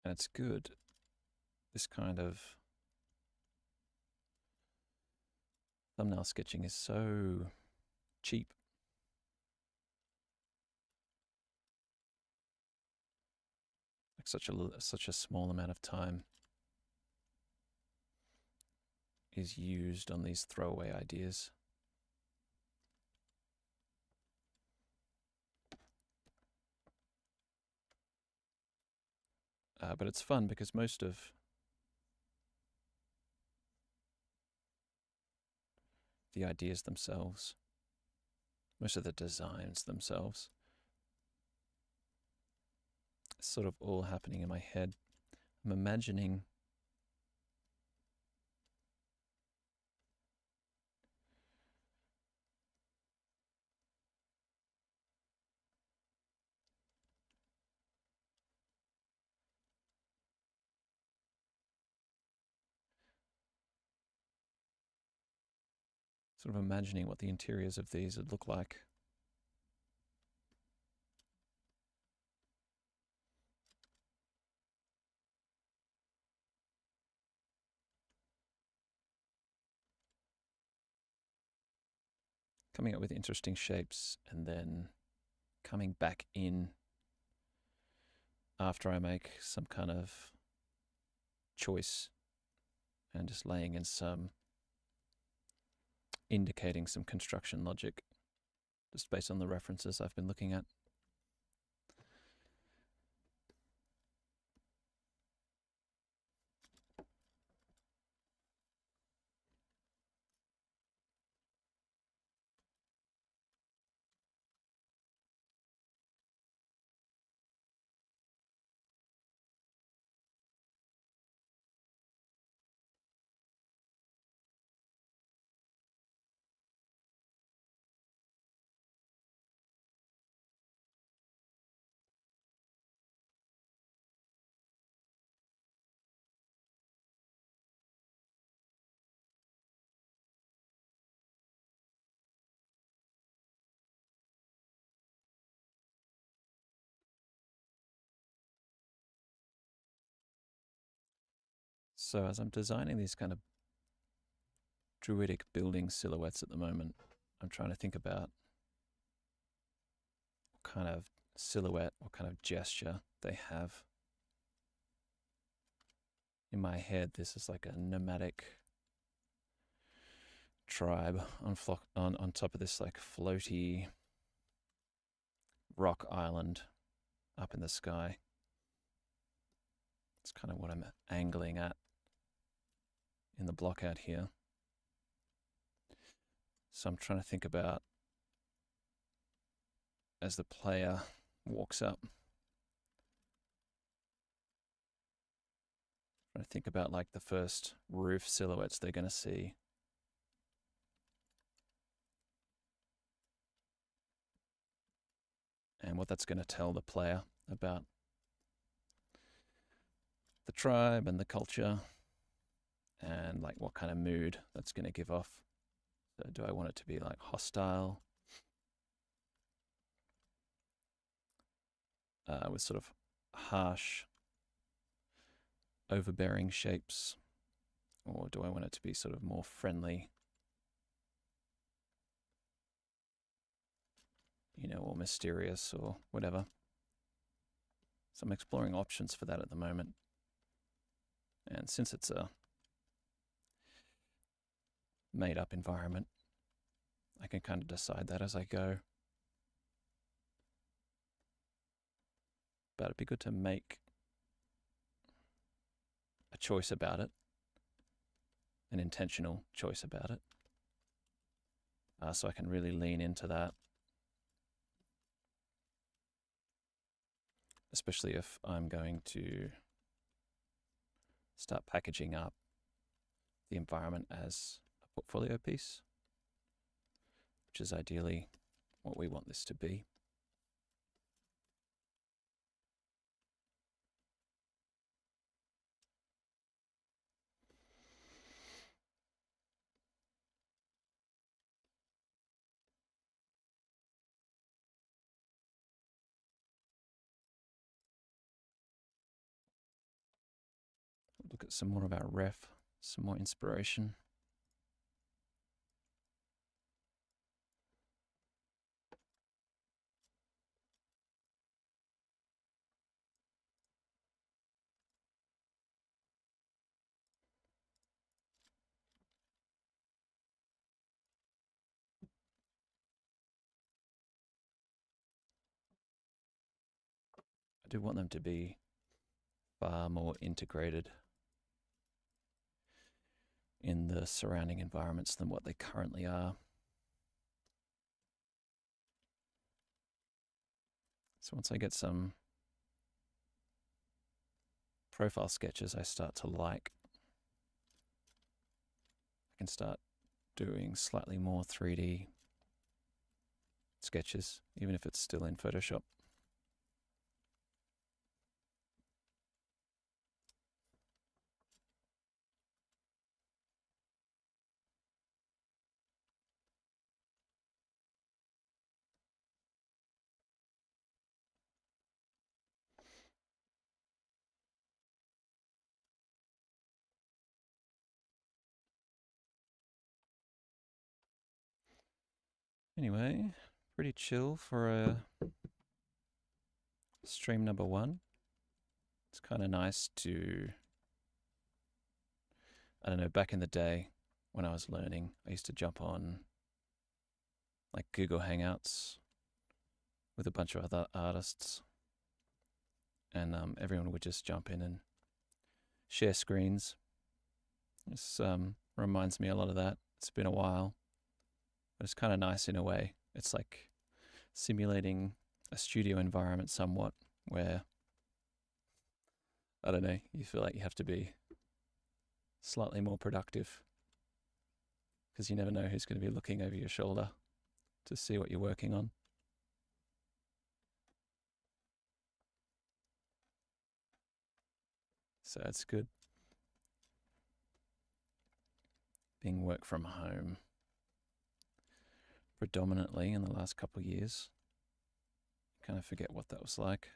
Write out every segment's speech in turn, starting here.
And it's good. This kind of thumbnail sketching is so cheap. Like such a small amount of time is used on these throwaway ideas. But it's fun because most of the ideas themselves, most of the designs themselves, it's sort of all happening in my head. I'm imagining what the interiors of these would look like. Coming up with interesting shapes and then coming back in after I make some kind of choice and just laying in some, indicating some construction logic just based on the references I've been looking at. So as I'm designing these kind of Druidic building silhouettes at the moment, I'm trying to think about what kind of silhouette, what kind of gesture they have. In my head, this is like a nomadic tribe on top of this like floaty rock island up in the sky. It's kind of what I'm angling at in the block out here. So I'm trying to think about, as the player walks up, trying to think about like the first roof silhouettes they're going to see. And what that's going to tell the player about the tribe and the culture and like what kind of mood that's going to give off. So do I want it to be like hostile with sort of harsh, overbearing shapes? Or do I want it to be sort of more friendly, you know, or mysterious or whatever? So I'm exploring options for that at the moment. And since it's a made up environment, I can kind of decide that as I go. But it'd be good to make a choice about it, an intentional choice about it, so I can really lean into that. Especially if I'm going to start packaging up the environment as a portfolio piece, which is ideally what we want this to be. look at some more of our ref, some more inspiration. I do want them to be far more integrated in the surrounding environments than what they currently are. So once I get some profile sketches I start to like, I can start doing slightly more 3D sketches, even if it's still in Photoshop. Anyway, pretty chill for a stream number 1. It's kind of nice to, I don't know, back in the day when I was learning, I used to jump on like Google Hangouts with a bunch of other artists, and everyone would just jump in and share screens. This reminds me a lot of that. It's been a while, but it's kind of nice in a way. It's like simulating a studio environment somewhat, where, I don't know, you feel like you have to be slightly more productive because you never know who's going to be looking over your shoulder to see what you're working on. So it's good. Being work from home predominantly in the last couple of years, kind of forget what that was like.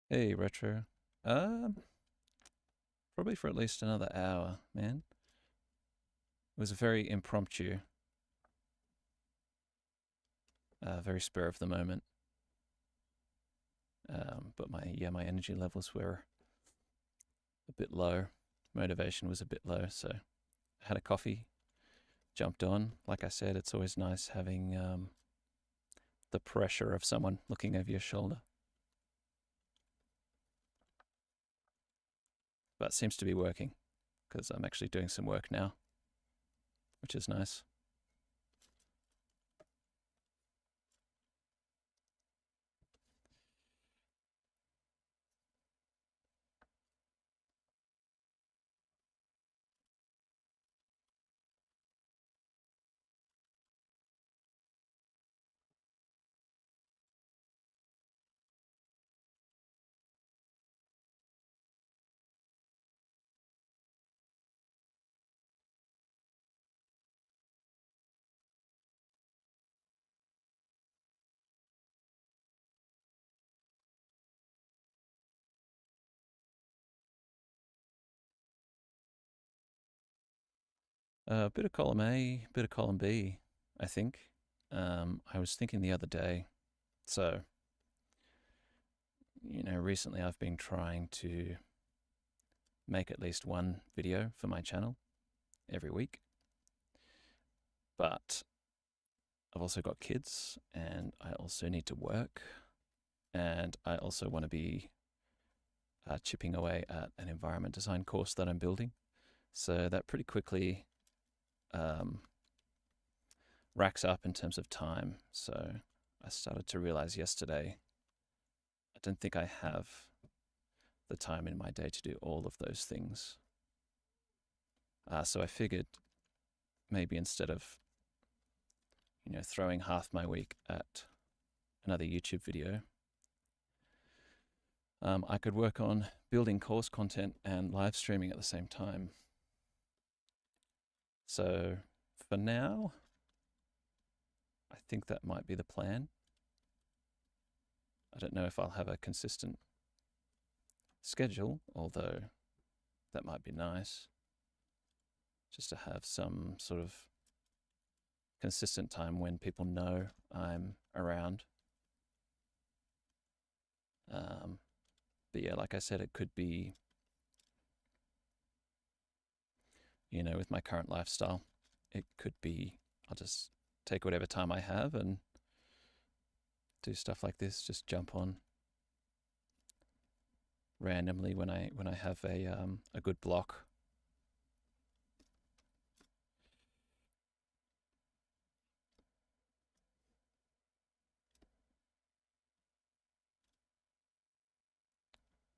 Hey, Retro. Probably for at least another hour, man. It was a very impromptu, very spur of the moment. But my energy levels were a bit low. Motivation was a bit low, so I had a coffee, jumped on. Like I said, it's always nice having the pressure of someone looking over your shoulder. But it seems to be working because I'm actually doing some work now, which is nice. A bit of column A, bit of column B, I think. I was thinking the other day, so, recently I've been trying to make at least one video for my channel every week. But I've also got kids, and I also need to work, and I also want to be chipping away at an environment design course that I'm building. So that pretty quickly racks up in terms of time. So I started to realize yesterday, I don't think I have the time in my day to do all of those things. So I figured maybe instead of throwing half my week at another YouTube video, I could work on building course content and live streaming at the same time. So for now, I think that might be the plan. I don't know if I'll have a consistent schedule, although that might be nice, just to have some sort of consistent time when people know I'm around. But yeah, like I said, it could be, with my current lifestyle, it could be I'll just take whatever time I have and do stuff like this, just jump on randomly when I have a good block.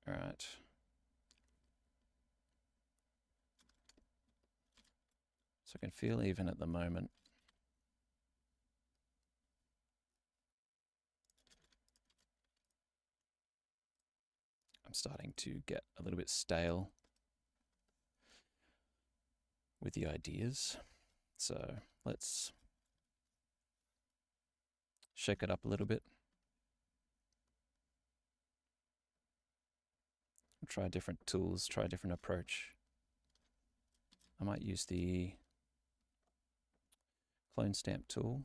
All right. So I can feel even at the moment I'm starting to get a little bit stale with the ideas. So let's shake it up a little bit. Try different tools, try a different approach. I might use the clone stamp tool.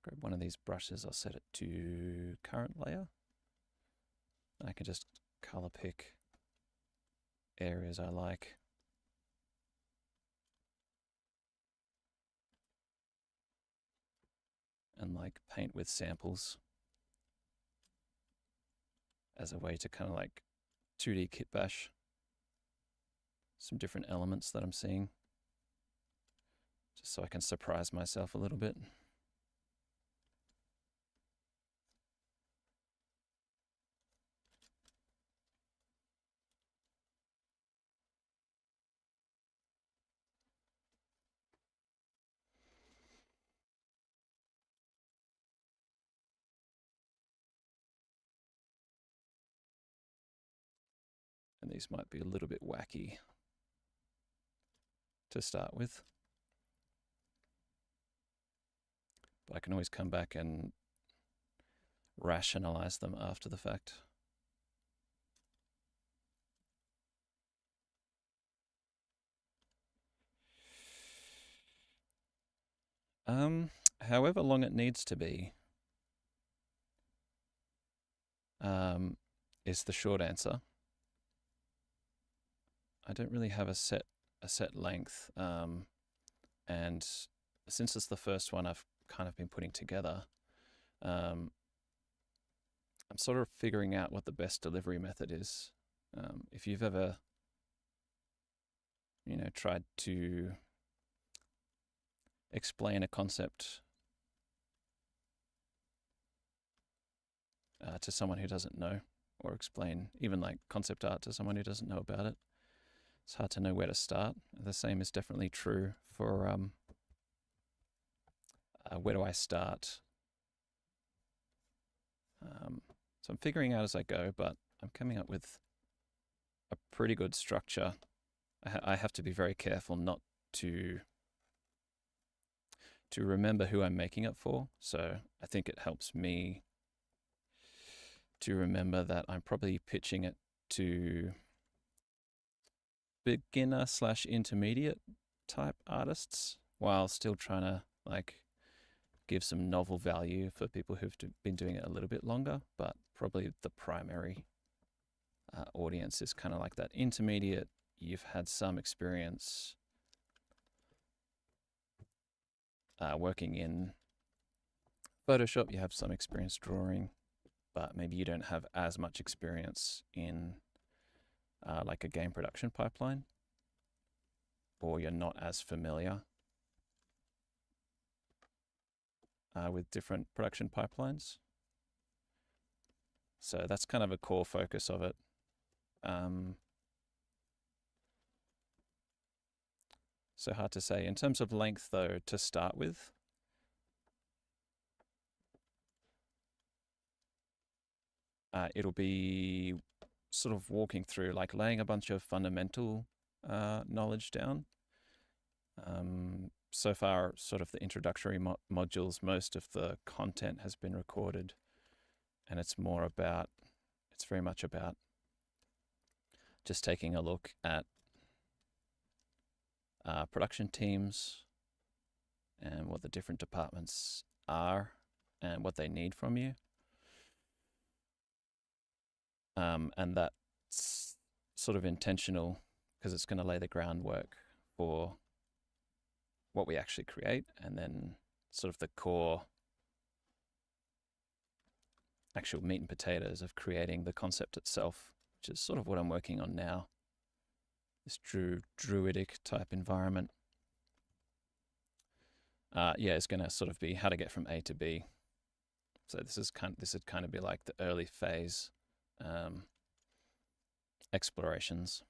Grab one of these brushes, I'll set it to current layer. I can just color pick areas I like. And like paint with samples as a way to kind of like 2D kit bash some different elements that I'm seeing, just so I can surprise myself a little bit. And these might be a little bit wacky to start with, but I can always come back and rationalize them after the fact. However long it needs to be is the short answer. I don't really have a set length, and since it's the first one I've kind of been putting together, I'm sort of figuring out what the best delivery method is. If you've ever, tried to explain a concept to someone who doesn't know, or explain even like concept art to someone who doesn't know about it, it's hard to know where to start. The same is definitely true for where do I start? So I'm figuring out as I go, but I'm coming up with a pretty good structure. I have to be very careful not to remember who I'm making it for. So I think it helps me to remember that I'm probably pitching it to beginner / intermediate type artists, while still trying to like give some novel value for people who've been doing it a little bit longer. But probably the primary audience is kind of like that intermediate. You've had some experience working in Photoshop, you have some experience drawing, but maybe you don't have as much experience in like a game production pipeline, or you're not as familiar with different production pipelines. So that's kind of a core focus of it. So hard to say. In terms of length, though, to start with, it'll be sort of walking through, like laying a bunch of fundamental knowledge down. So far, sort of the introductory modules, most of the content has been recorded, and it's very much about just taking a look at production teams and what the different departments are and what they need from you. And that's sort of intentional because it's going to lay the groundwork for what we actually create, and then sort of the core actual meat and potatoes of creating the concept itself, which is sort of what I'm working on now. This Druidic type environment. Yeah, it's going to sort of be how to get from A to B. So this would kind of be like the early phase explorations.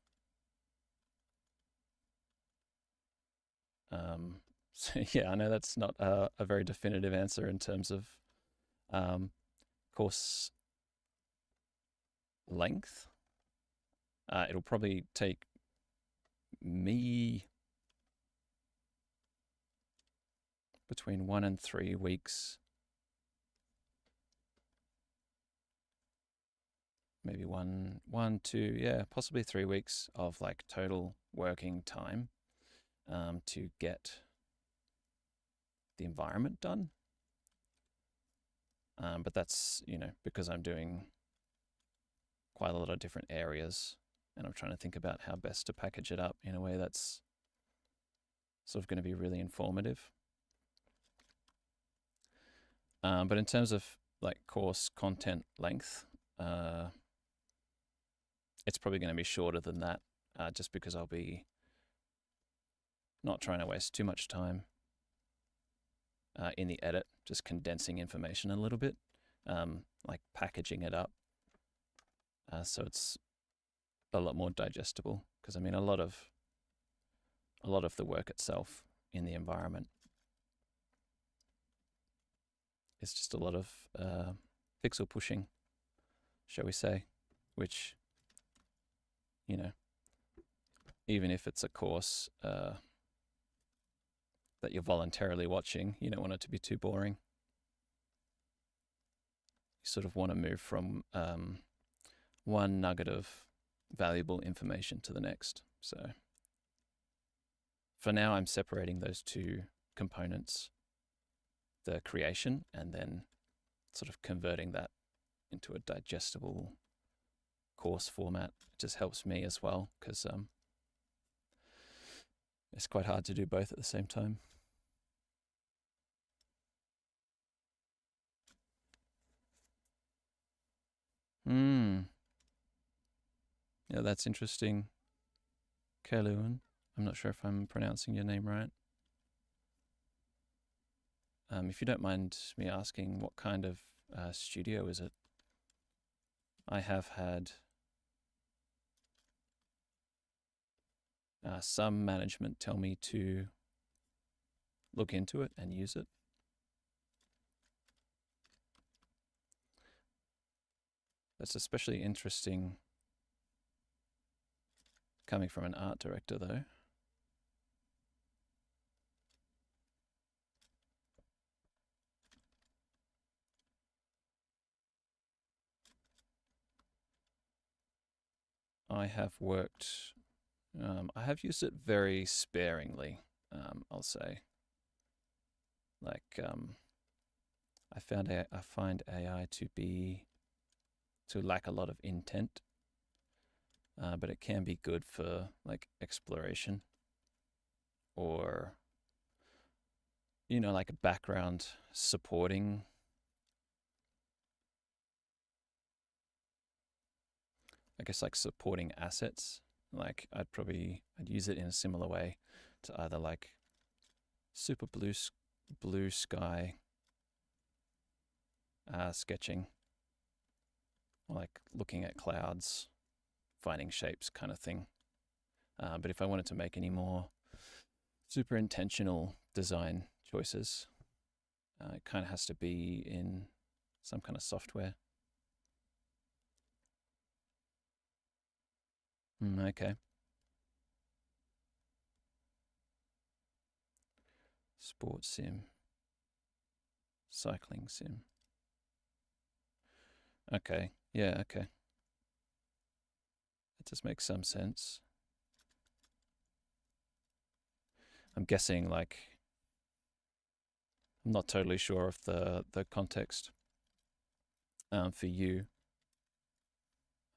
So yeah, I know that's not a very definitive answer in terms of course length. It'll probably take me between 1 and 3 weeks, maybe one, 2, yeah, possibly 3 weeks of like total working time to get the environment done. But that's, because I'm doing quite a lot of different areas, and I'm trying to think about how best to package it up in a way that's sort of going to be really informative. But in terms of like course content length, it's probably going to be shorter than that, just because I'll be not trying to waste too much time in the edit, just condensing information a little bit, like packaging it up, so it's a lot more digestible. Because I mean, a lot of the work itself in the environment is just a lot of pixel pushing, shall we say, which, even if it's a course that you're voluntarily watching, you don't want it to be too boring. You sort of want to move from one nugget of valuable information to the next. So for now, I'm separating those two components, the creation and then sort of converting that into a digestible course format. It just helps me as well, because it's quite hard to do both at the same time. Yeah, that's interesting. Keluan. I'm not sure if I'm pronouncing your name right. If you don't mind me asking, what kind of studio is it? I have had some management tell me to look into it and use it. That's especially interesting coming from an art director, though. I have used it very sparingly, I'll say. Like, I find AI to lack a lot of intent, but it can be good for like exploration, or you know, like a background supporting. I guess like supporting assets. Like I'd use it in a similar way to either like super blue sky sketching, or like looking at clouds, finding shapes kind of thing. But if I wanted to make any more super intentional design choices, it kind of has to be in some kind of software. Okay. Sports sim. Cycling sim. Okay. Yeah, okay. That just makes some sense. I'm guessing like I'm not totally sure of the context for you,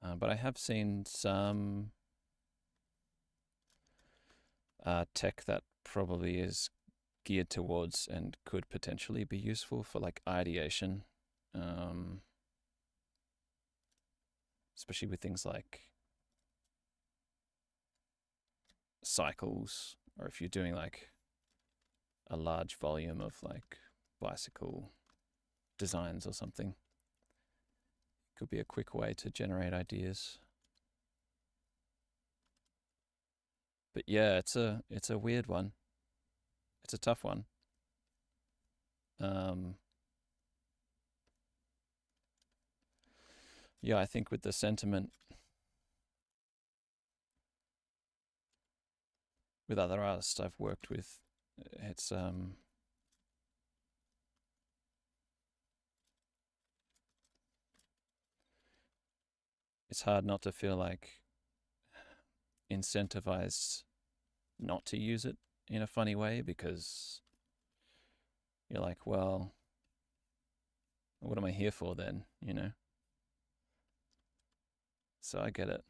but I have seen some tech that probably is geared towards and could potentially be useful for like ideation, especially with things like cycles, or if you're doing like a large volume of like bicycle designs or something. Could be a quick way to generate ideas. But yeah, it's a weird one. It's a tough one. Yeah, I think with the sentiment with other artists I've worked with, it's hard not to feel like incentivized not to use it in a funny way, because you're like, well, what am I here for then, you know? So I get it.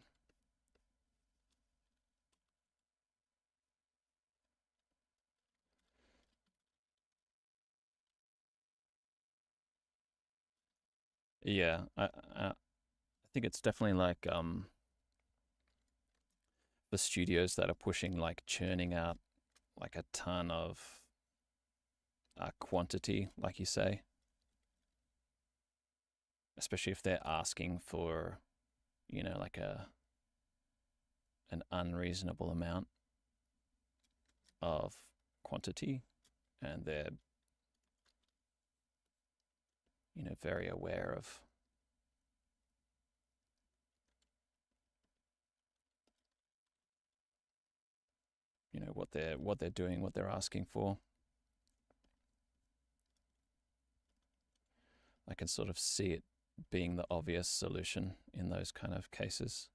Yeah, I think it's definitely like the studios that are pushing like churning out like a ton of quantity, like you say, especially if they're asking for, you know, like an unreasonable amount of quantity, and they're, you know, very aware of, you know, what they're doing, what they're asking for. I can sort of see it being the obvious solution in those kind of cases.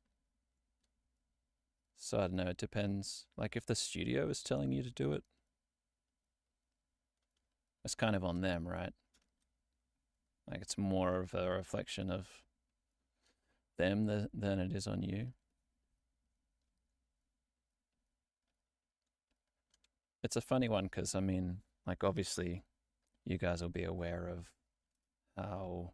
So I don't know, it depends. Like if the studio is telling you to do it, it's kind of on them, right? Like it's more of a reflection of them than it is on you. It's a funny one because, I mean, like obviously you guys will be aware of how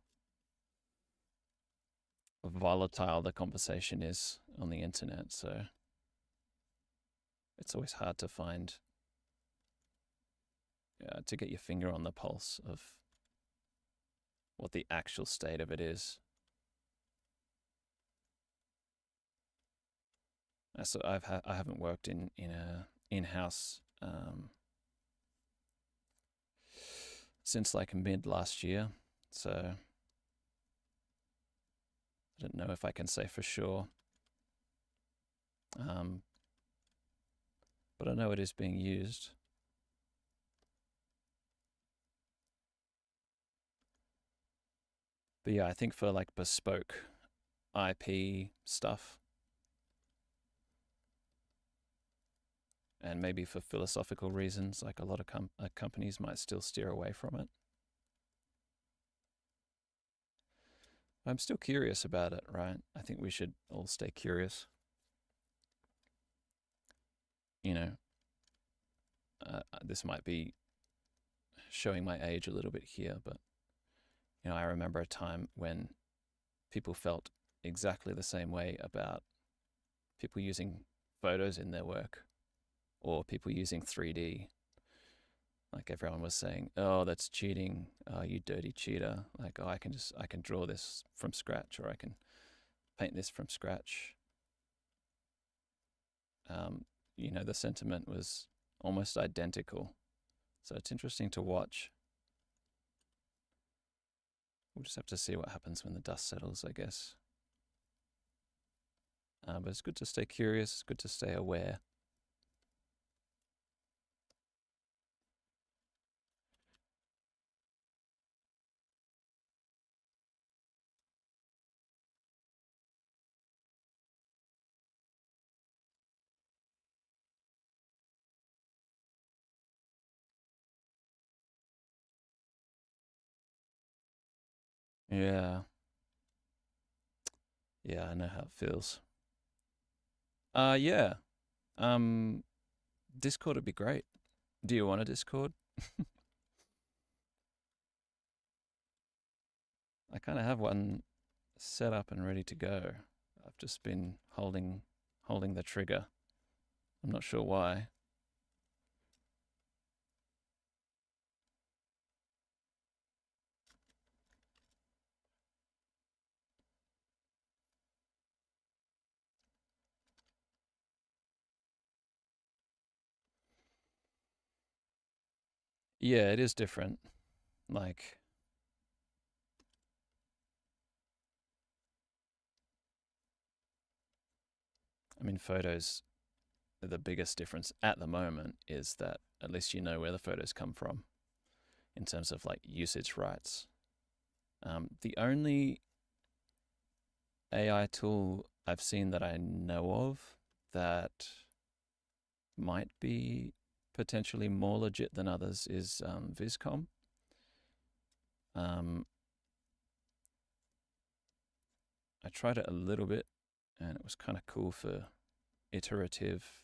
volatile the conversation is on the internet. So it's always hard to find, to get your finger on the pulse of what the actual state of it is. So I haven't worked in a in-house since like mid last year, so I don't know if I can say for sure. But I know it is being used. But yeah, I think for like bespoke IP stuff, and maybe for philosophical reasons, like a lot of companies might still steer away from it. I'm still curious about it, right? I think we should all stay curious. You know, this might be showing my age a little bit here, but you know, I remember a time when people felt exactly the same way about people using photos in their work or people using 3D. Like everyone was saying, "Oh, that's cheating! You dirty cheater!" Like, "Oh, I can draw this from scratch, or I can paint this from scratch." You know, the sentiment was almost identical. So it's interesting to watch. We'll just have to see what happens when the dust settles, I guess. But it's good to stay curious. It's good to stay aware. Yeah. Yeah, I know how it feels. Yeah. Um, Discord would be great. Do you want a Discord? I kind of have one set up and ready to go. I've just been holding the trigger. I'm not sure why. Yeah, it is different. Like, I mean, photos, the biggest difference at the moment is that at least you know where the photos come from in terms of like usage rights. The only AI tool I've seen that I know of that might be potentially more legit than others is Viscom. I tried it a little bit and it was kind of cool for iterative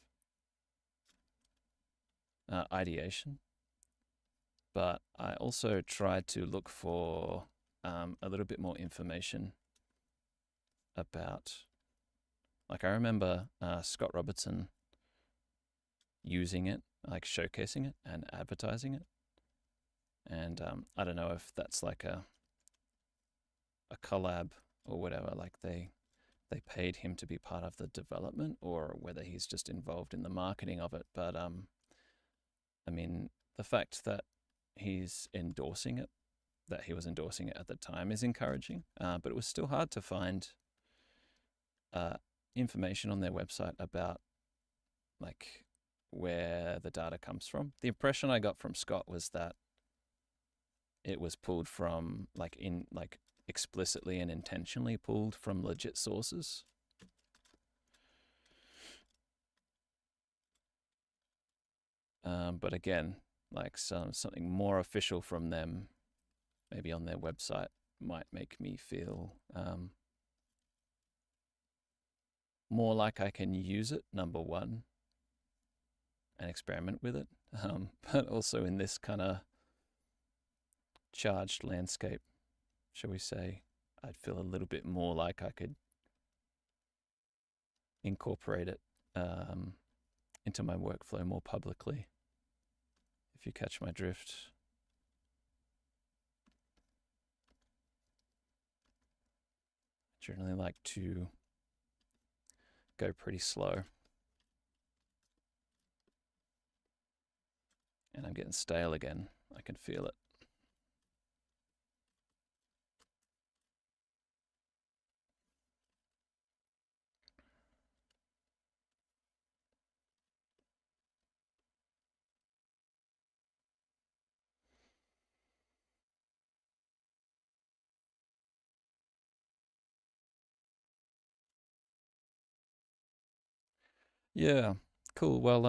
ideation. But I also tried to look for a little bit more information about, like, I remember Scott Robertson using it, like showcasing it and advertising it. And I don't know if that's like a collab or whatever, like they paid him to be part of the development or whether he's just involved in the marketing of it. But I mean, the fact that he's endorsing it, that he was endorsing it at the time is encouraging. But it was still hard to find information on their website about like where the data comes from. The impression I got from Scott was that it was pulled from like explicitly and intentionally pulled from legit sources. But again, like something more official from them, maybe on their website, might make me feel more like I can use it, number one, and experiment with it. But also in this kind of charged landscape, shall we say, I'd feel a little bit more like I could incorporate it into my workflow more publicly, if you catch my drift. I generally like to go pretty slow. And I'm getting stale again. I can feel it. Yeah, cool. Well,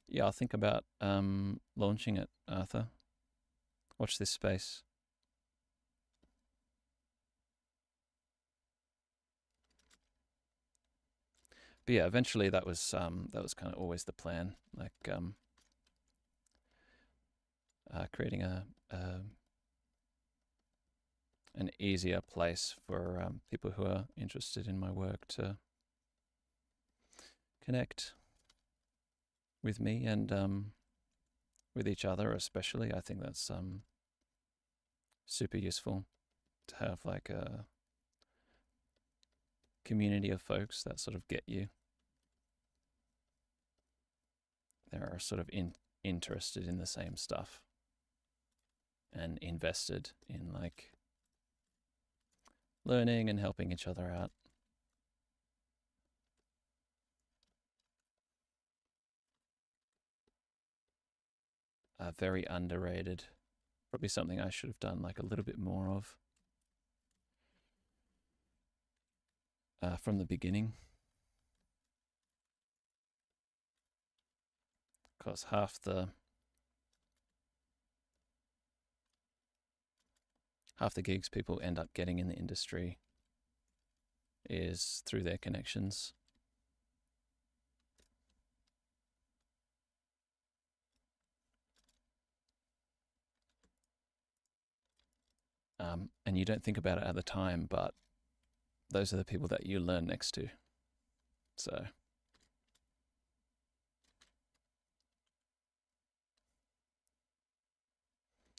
yeah, I'll think about launching it, Arthur. Watch this space. But yeah, eventually that was kind of always the plan. Like creating an easier place for people who are interested in my work to connect with me and with each other, especially. I think that's super useful to have like a community of folks that sort of get you. They are sort of interested in the same stuff and invested in like learning and helping each other out. Very underrated. Probably something I should have done like a little bit more of from the beginning. Because half the gigs people end up getting in the industry is through their connections. And you don't think about it at the time, but those are the people that you learn next to. So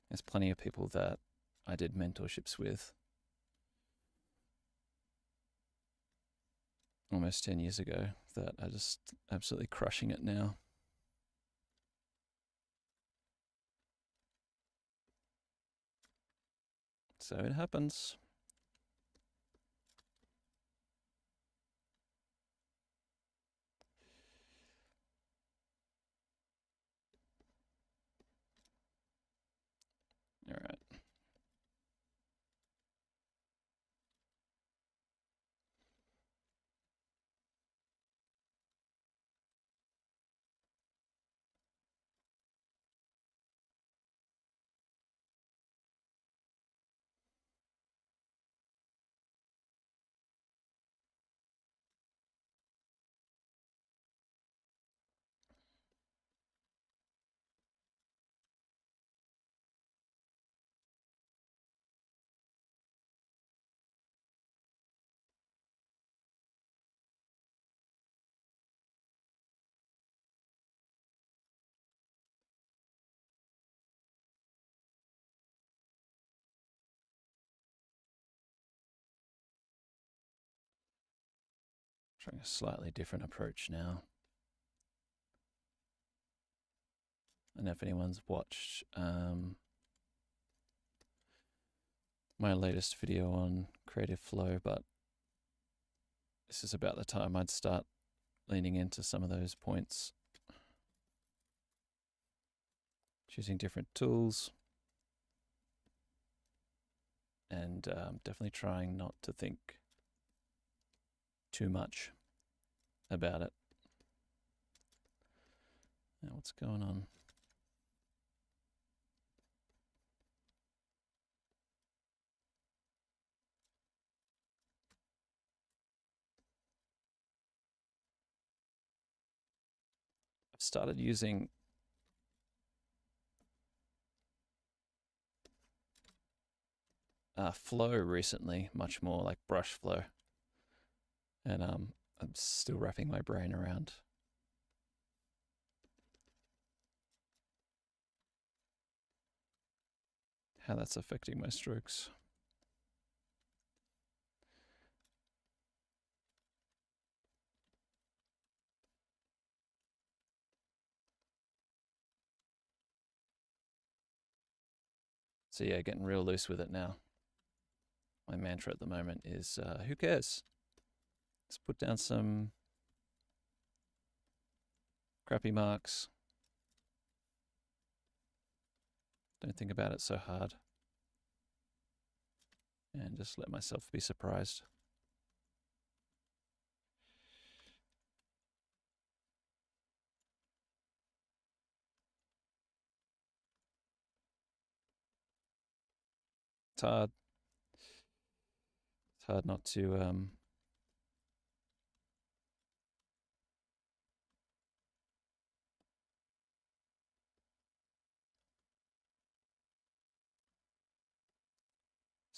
there's plenty of people that I did mentorships with almost 10 years ago that are just absolutely crushing it now. So it happens. All right. Trying a slightly different approach now. I don't know if anyone's watched my latest video on creative flow, but this is about the time I'd start leaning into some of those points. Choosing different tools and definitely trying not to think too much about it. Now, what's going on? I've started using flow recently, much more like brush flow. And I'm still wrapping my brain around how that's affecting my strokes. So yeah, getting real loose with it now. My mantra at the moment is, who cares? Let's put down some crappy marks. Don't think about it so hard. And just let myself be surprised. It's hard. It's hard not to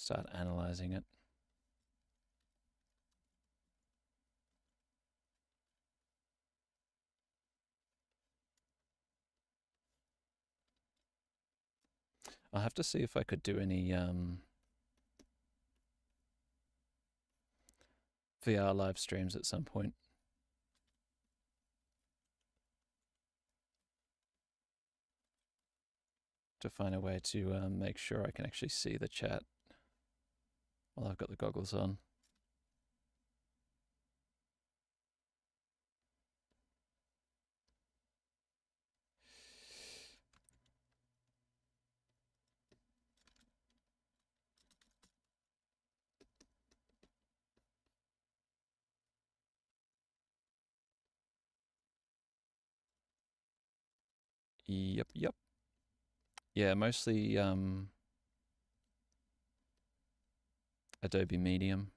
start analyzing it. I'll have to see if I could do any VR live streams at some point. To find a way to make sure I can actually see the chat while I've got the goggles on. Yep. Yeah, mostly Adobe Medium.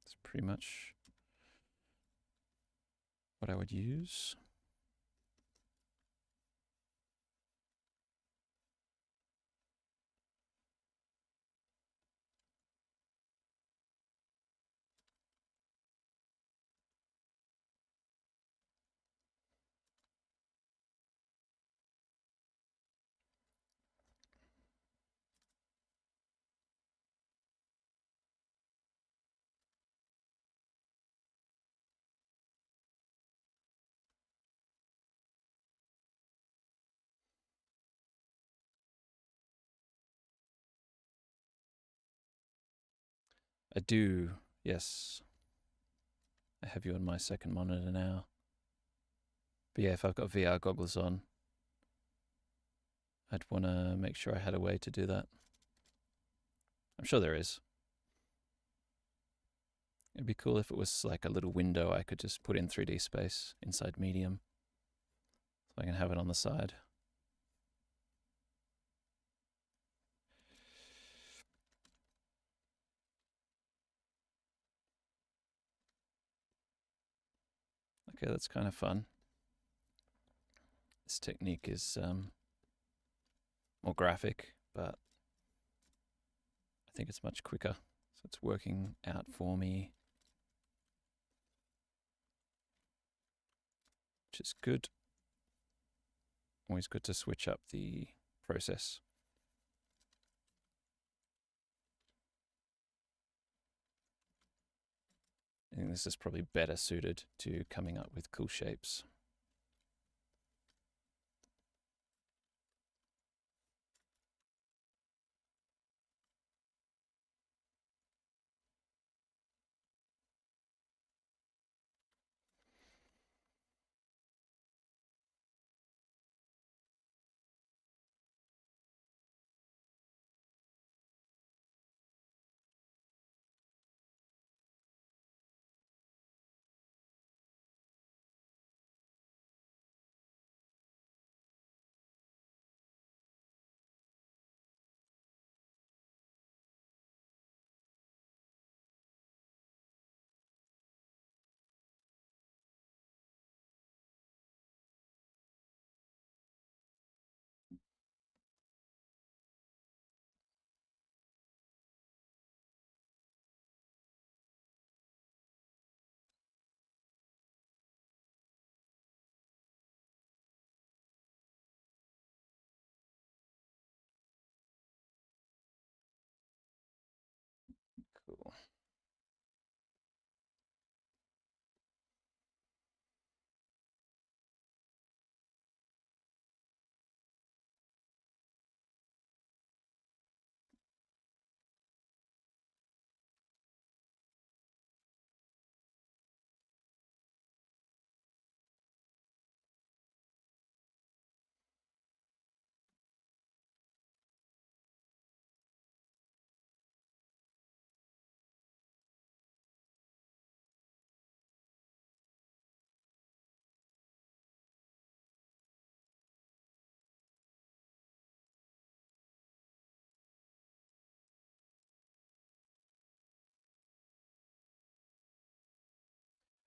It's pretty much what I would use. I do, yes. I have you on my second monitor now. But yeah, if I've got VR goggles on, I'd want to make sure I had a way to do that. I'm sure there is. It'd be cool if it was like a little window I could just put in 3D space inside Medium. So I can have it on the side. Okay, that's kind of fun. This technique is more graphic, but I think it's much quicker. So it's working out for me, which is good. Always good to switch up the process. I think this is probably better suited to coming up with cool shapes. Cool.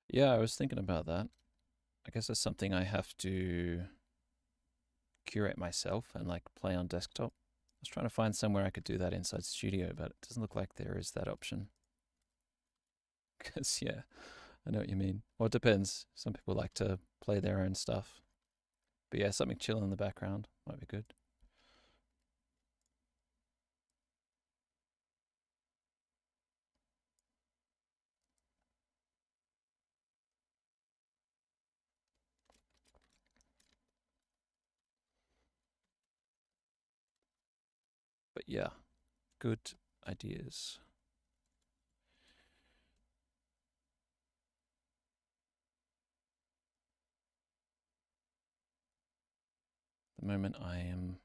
Yeah, I was thinking about that. I guess that's something I have to curate myself and like play on desktop. was trying to find somewhere I could do that inside Studio, but it doesn't look like there is that option. Because, yeah, I know what you mean. Well, it depends. Some people like to play their own stuff. But yeah, something chill in the background might be good. But yeah, good ideas. The moment I am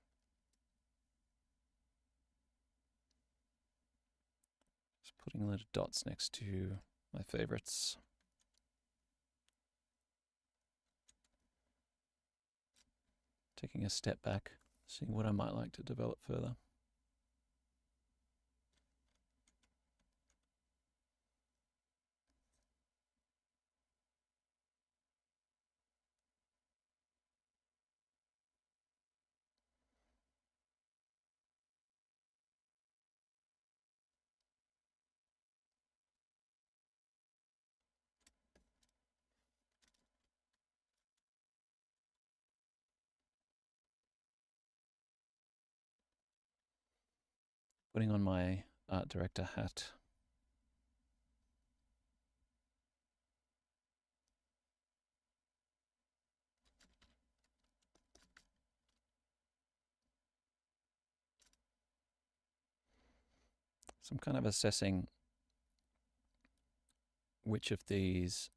just putting little dots next to my favorites. Taking a step back, seeing what I might like to develop further. Putting on my art director hat. So I'm kind of assessing which of these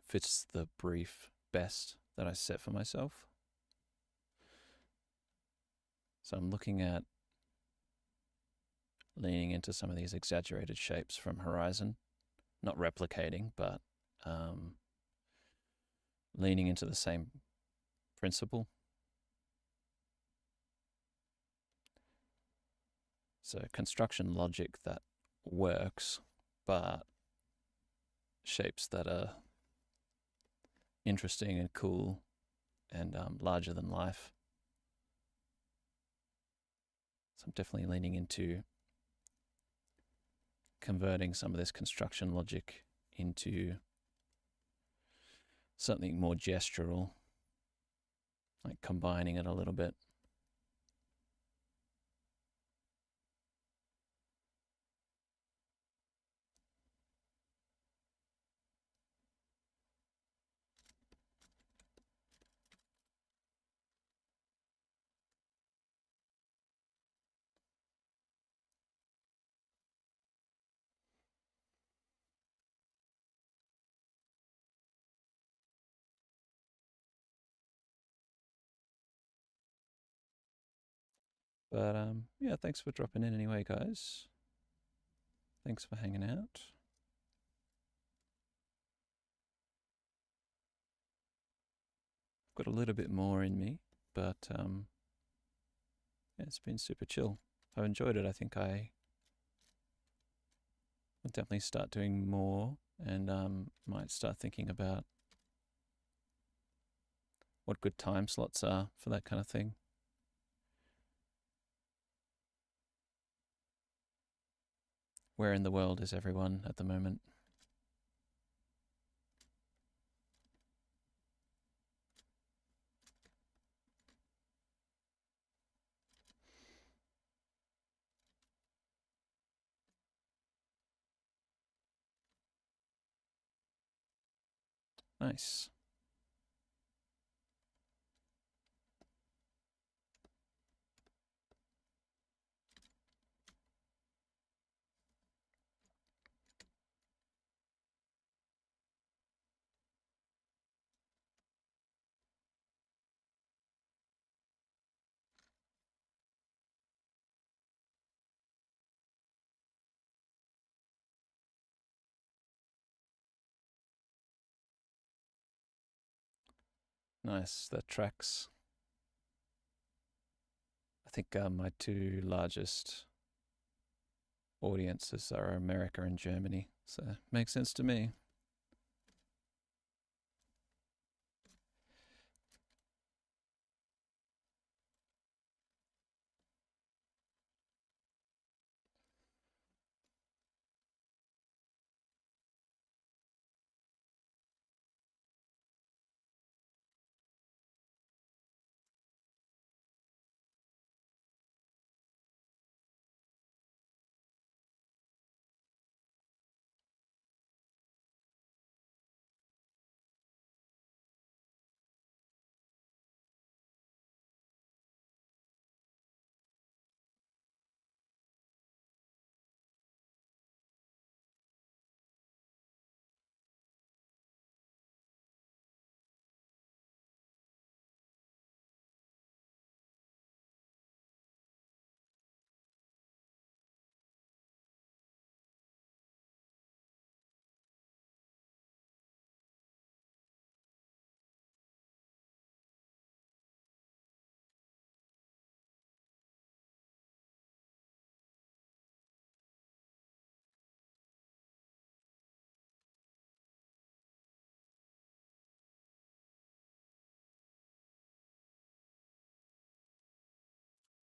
fits the brief best that I set for myself. So I'm looking at leaning into some of these exaggerated shapes from Horizon, not replicating, but leaning into the same principle. So construction logic that works, but shapes that are interesting and cool and larger than life. So I'm definitely leaning into converting some of this construction logic into something more gestural, like combining it a little bit. But yeah, thanks for dropping in anyway, guys. Thanks for hanging out. Got a little bit more in me, but yeah, it's been super chill. I've enjoyed it. I think I will definitely start doing more and might start thinking about what good time slots are for that kind of thing. Where in the world is everyone at the moment? Nice. Nice. That tracks. I think my two largest audiences are America and Germany, so makes sense to me.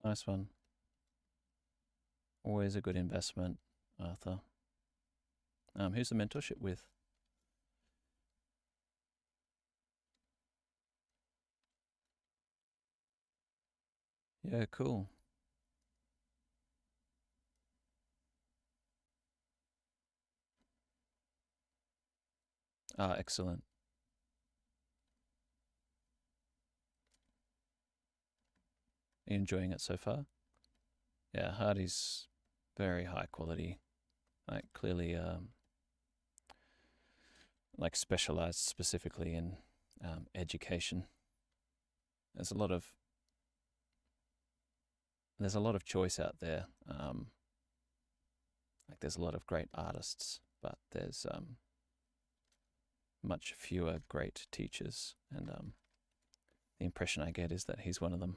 Nice one. Always a good investment, Arthur. Who's the mentorship with? Yeah, cool. Ah, excellent. Are you enjoying it so far? Yeah, Hardy's very high quality. Like clearly, like specialized specifically in education. There's a lot of choice out there. Like there's a lot of great artists, but there's much fewer great teachers, and the impression I get is that he's one of them.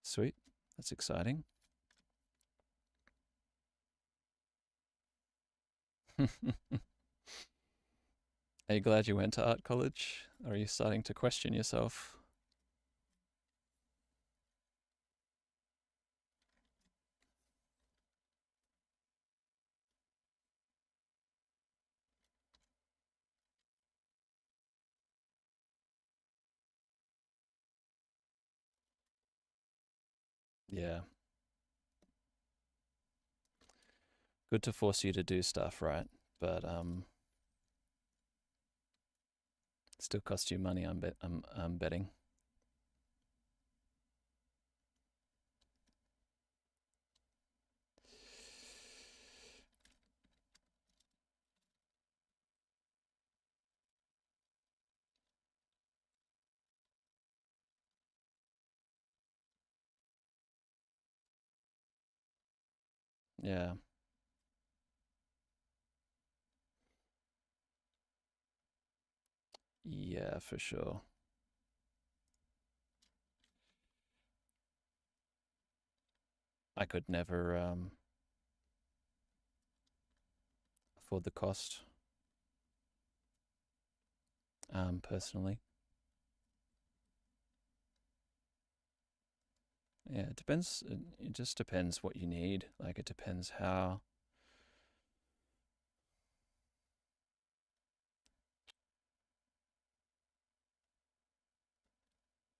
Sweet, that's exciting. Are you glad you went to art college? Or are you starting to question yourself? Yeah. Good to force you to do stuff, right? But still cost you money. I'm betting. Yeah. Yeah, for sure. I could never afford the cost, personally. Yeah, it depends. It just depends what you need. Like, it depends how.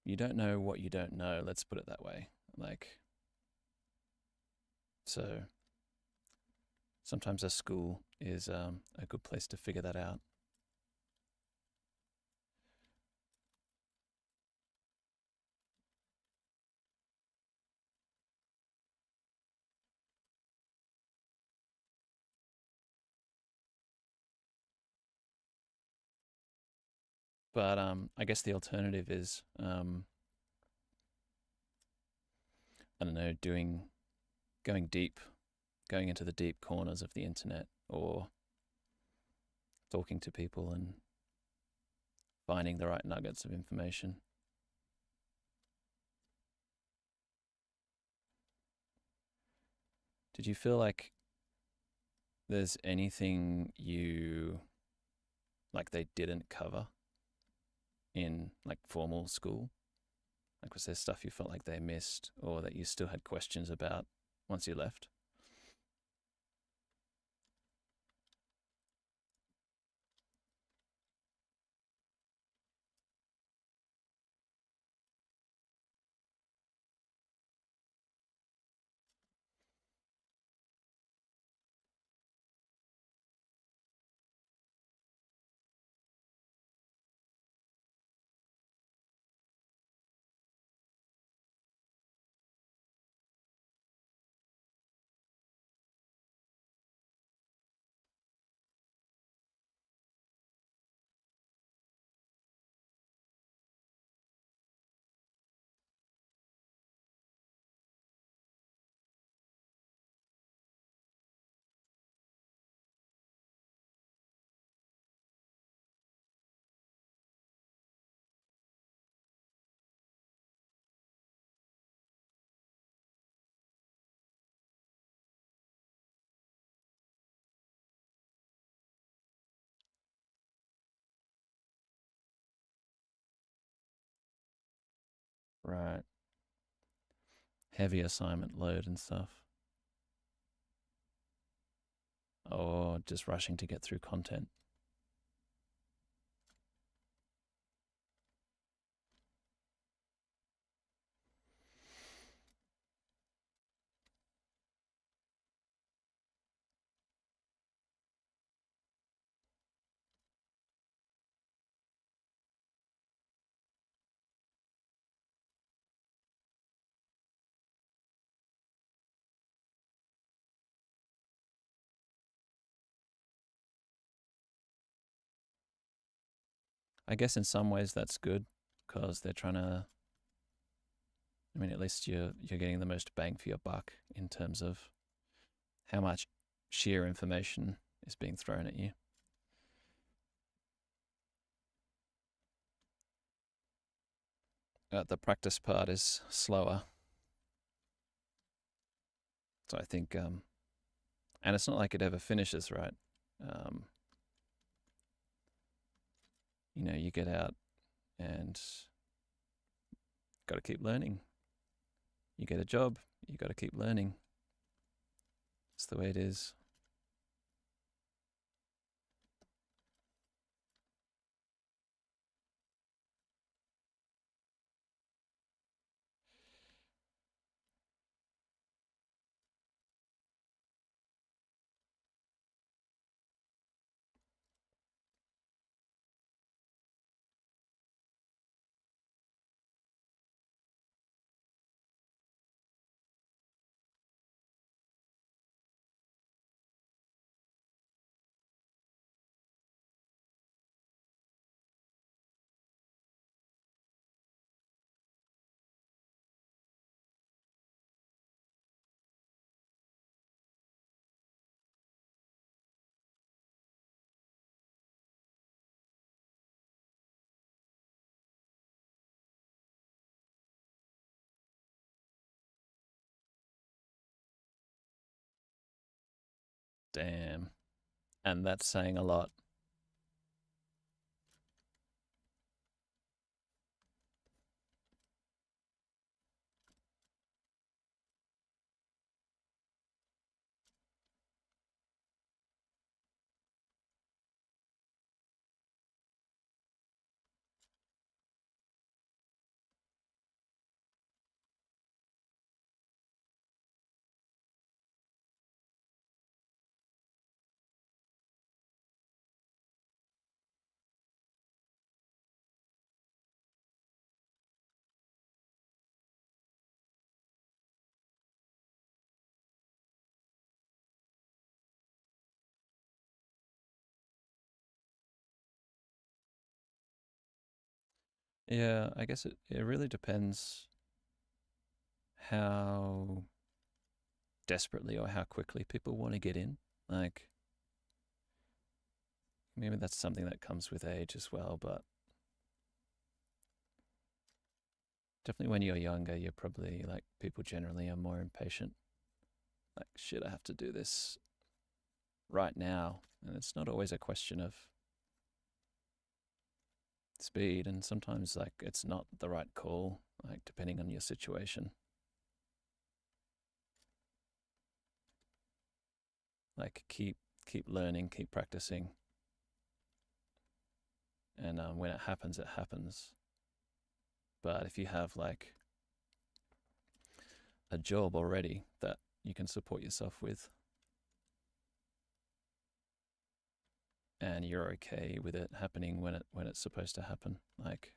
You don't know what you don't know. Let's put it that way. Like, so sometimes a school is a good place to figure that out. But I guess the alternative is, I don't know, going deep, going into the deep corners of the internet, or talking to people and finding the right nuggets of information. Did you feel like there's anything you like they didn't cover in like formal school? Like, was there stuff you felt like they missed or that you still had questions about once you left? Right. Heavy assignment load and stuff. Or just rushing to get through content. I guess in some ways that's good because they're trying to. I mean, at least you're getting the most bang for your buck in terms of how much sheer information is being thrown at you. The practice part is slower, so I think, and it's not like it ever finishes, right? Um, you get out and got to keep learning. You get a job, you got to keep learning. It's the way it is. Damn. And that's saying a lot. Yeah, I guess it really depends how desperately or how quickly people want to get in. Like, maybe that's something that comes with age as well, but definitely when you're younger, you're probably like people generally are more impatient. Like, shit, I have to do this right now. And it's not always a question of speed. And sometimes, like, it's not the right call, like, depending on your situation. Like, keep learning, keep practicing. And when it happens, it happens. But if you have, like, a job already that you can support yourself with, and you're okay with it happening when it's supposed to happen. Like,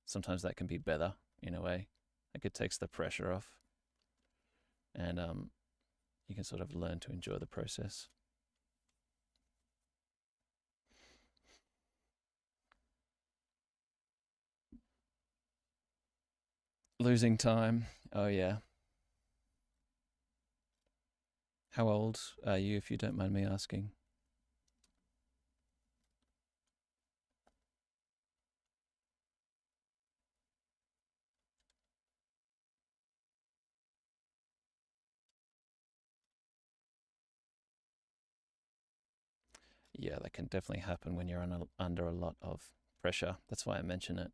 sometimes that can be better in a way. Like, it takes the pressure off, and you can sort of learn to enjoy the process. Losing time. Oh yeah. How old are you, if you don't mind me asking? Yeah, that can definitely happen when you're under a lot of pressure. That's why I mention it.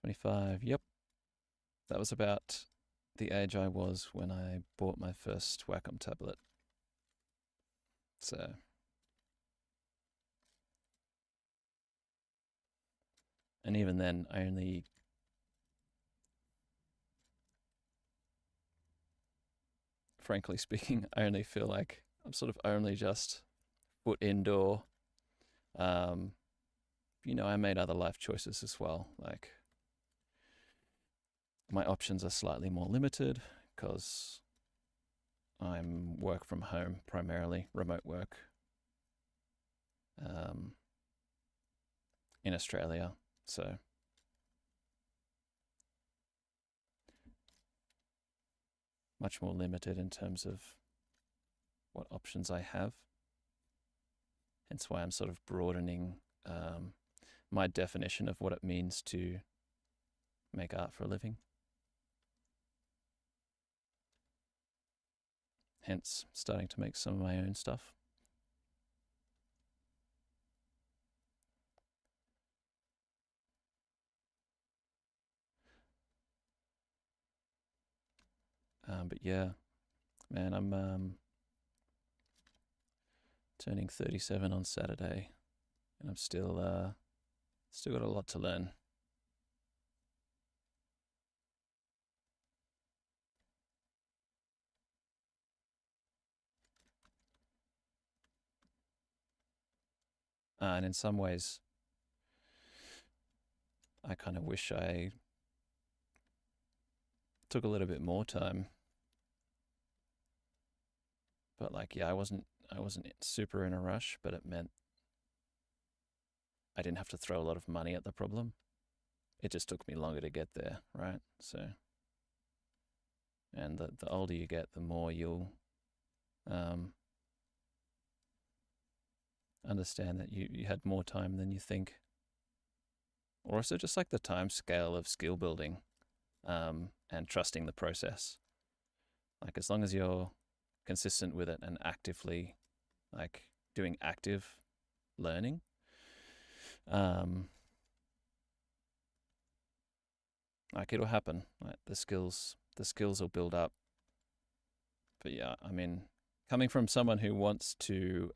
25, yep. That was about the age I was when I bought my first Wacom tablet. So, and even then, I only, frankly speaking, I only feel like I'm sort of only just foot indoor. You know, I made other life choices as well. Like, my options are slightly more limited because I'm work from home primarily, remote work in Australia. So much more limited in terms of what options I have. Hence why I'm sort of broadening my definition of what it means to make art for a living. Hence starting to make some of my own stuff. But yeah, man, I'm turning 37 on Saturday, and I'm still got a lot to learn. And in some ways, I kind of wish I took a little bit more time. But like, yeah, I wasn't super in a rush, but it meant I didn't have to throw a lot of money at the problem. It just took me longer to get there, right? So, and the older you get, the more you'll understand that you had more time than you think. Or also just like the time scale of skill building and trusting the process. Like as long as you're consistent with it and actively like doing active learning, like it'll happen. Like the skills will build up. But yeah, I mean, coming from someone who wants to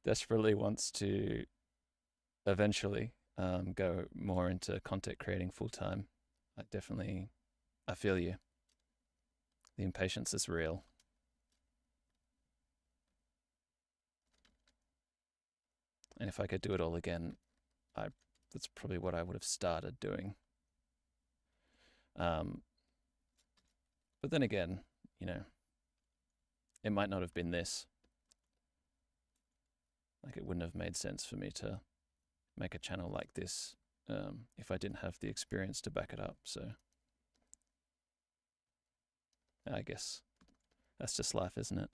desperately wants to eventually go more into content creating full time, I feel you. The impatience is real. And if I could do it all again, that's probably what I would have started doing. But then again, you know, it might not have been this. Like it wouldn't have made sense for me to make a channel like this if I didn't have the experience to back it up. So I guess that's just life, isn't it?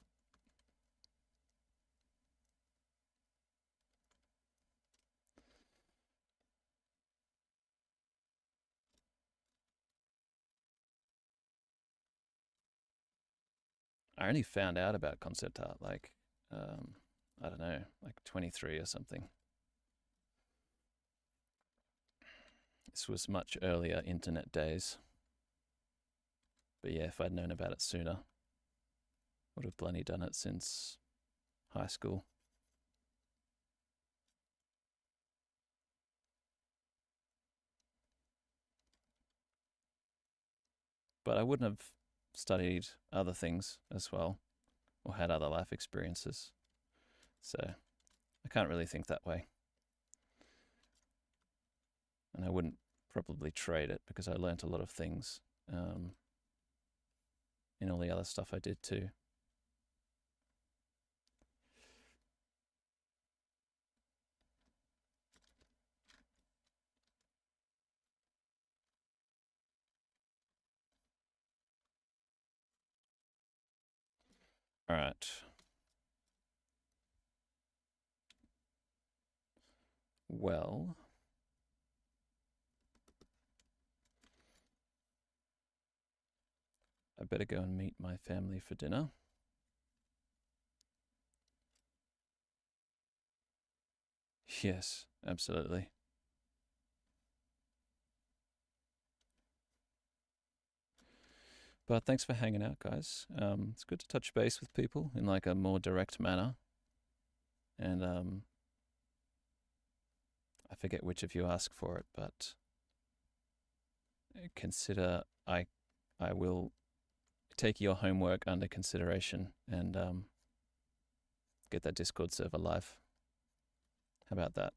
I only found out about concept art like, I don't know, like 23 or something. This was much earlier internet days. But yeah, if I'd known about it sooner, I would have bloody done it since high school. But I wouldn't have studied other things as well or had other life experiences. So I can't really think that way. And I wouldn't probably trade it because I learnt a lot of things in all the other stuff I did too. All right. Well, I better go and meet my family for dinner. Yes, absolutely. But thanks for hanging out, guys. It's good to touch base with people in like a more direct manner. And I forget which of you asked for it, but consider I will take your homework under consideration and get that Discord server live. How about that?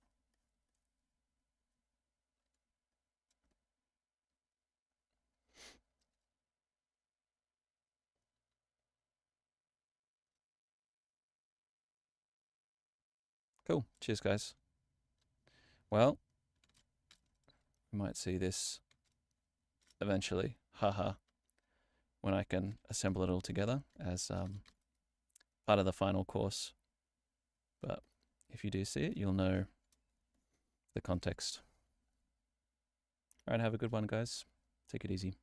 Cool. Cheers, guys. Well, we might see this eventually. Haha. When I can assemble it all together as part of the final course. But if you do see it, you'll know the context. All right, have a good one, guys. Take it easy.